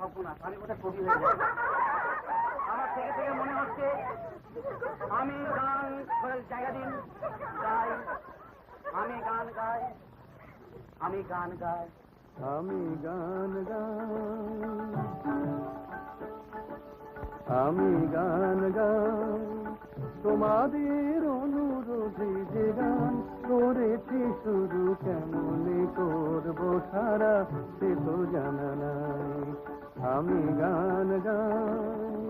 সর্বনাশ, আমি কোথায় কবি হয়ে যাই। আমার থেকে থেকে মনে হচ্ছে আমি গান জায়গা দিন গাই, আমি গান গাই, আমি গান গাই, আমি গান গাই, আমি গান গাই, তোমাদের অনুরোধে যে গান করেছি শুরু, কেমনে করবো সারা সে তো জানা নাই। আমি গান গাই।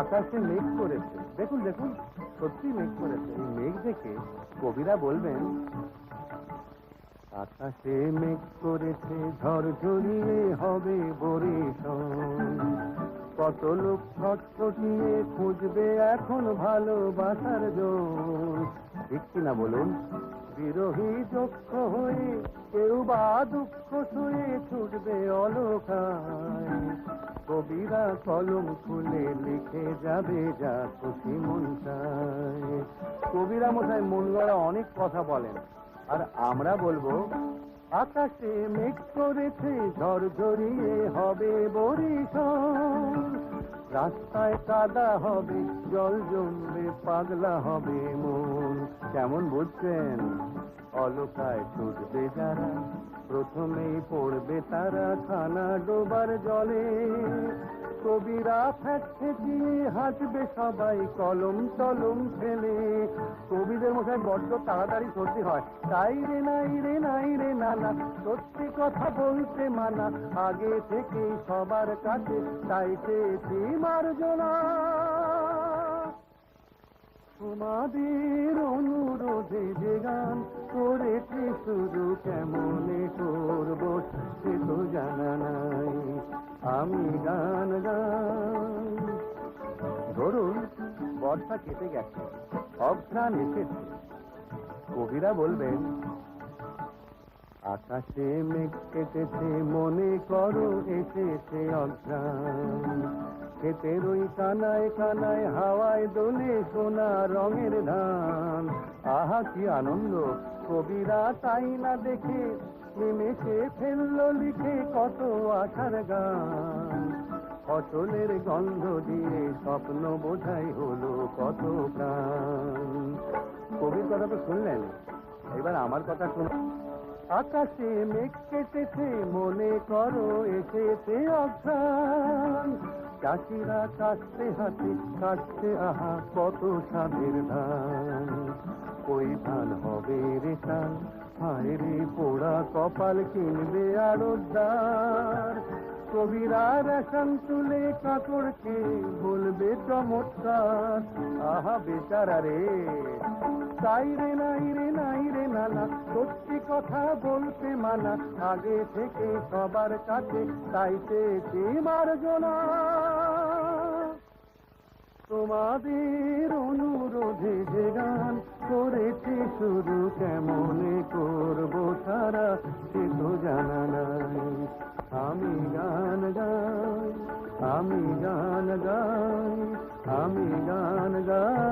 আকাশে মেঘ করেছে, দেখুন দেখুন সত্যি মেঘ করেছে। এই মেঘ দেখে কবিরা বলবেন, আকাশে মেঘ করেছে ঝড় ঝরিয়ে হবে বরিশন, কত লোক ছটফটিয়ে খুঁজবে এখন ভালোবাসার জোর। ঠিক কিনা বলুন? বিরোহী যক্ষ হয়ে কেউ বা দুঃখ শুয়ে ছুটবে অলকায়, কবিরা কলম খুলে লিখে যাবে যা খুশি মন চায়। কবিরা মশাই মন গড়া অনেক কথা বলেন, আর আমরা বলবো, আকাশে মেঘ করেছে ঝড় ঝরিয়ে হবে বরিশন, রাস্তায় কাদা হবে জল জমবে পাগলা হবে মন। কেমন বুঝছেন? অলকায় ছুটবে যারা প্রথমেই পড়বে তারা খানা ডোবার জলে, কবিরা ফ্যাটে দিয়ে হাঁটবে সবাই কলম টলম ফেলে। কবিদের মশাই বড্ড তাড়াতাড়ি সর্দি হয়, তাই রে নাই রে নাই রে নানা, সত্যি কথা বলতে মানা, আগে থেকে সবার কাছে চাইতেছি মার্জনা। তোমাদের অনুরোধে যে গান করেছি শুরু, কেমনে করবো সে তো জানা নাই। আমি গান গাই। ধরুন বর্ষা কেটে গেছে, অঘ্রাণ এসেছে, কবিরা বলবেন, আকাশে মেঘ কেটেছে মনে করো এসেছে অঘ্রাণ, ক্ষেতের ওই কানায় কানায় হাওয়ায় দোলে সোনা রঙের ধান। আহা কি আনন্দ! কবিরা তাই না দেখে নিমেষে ফেললো লিখে কত আশার গান, ফসলের গন্ধ দিয়ে স্বপ্ন বোঝাই হলো কত প্রাণ। কবির কথা তো শুনলেন, এবার আমার কথা শুনুন। আকাশে মেঘ কেটেছে মনে করো এসেছে অঘ্রাণ, চাষিরা কাটতে হাতে কাটছে আহা কত স্বাদের ধান, ওই ধান হবে রে টান, হায় রে পোড়া কপাল কিনবে আড়তদার, কবিরা রেশন তুলে কাপড়কে বলবে চমৎকার। আহা বেচারা রে, তাই রে নাই রে নাই রে নানা, সত্যি কথা বলতে মানা, আগে থেকে সবার কাছে চাইতেছি মার্জনা। তোমাদের অনুরোধে যে গান করেছি শুরু, কেমনে করবো সারা সে তো জানা নাই। আমি গান গাই, আমি গান গাই, আমি গান গাই।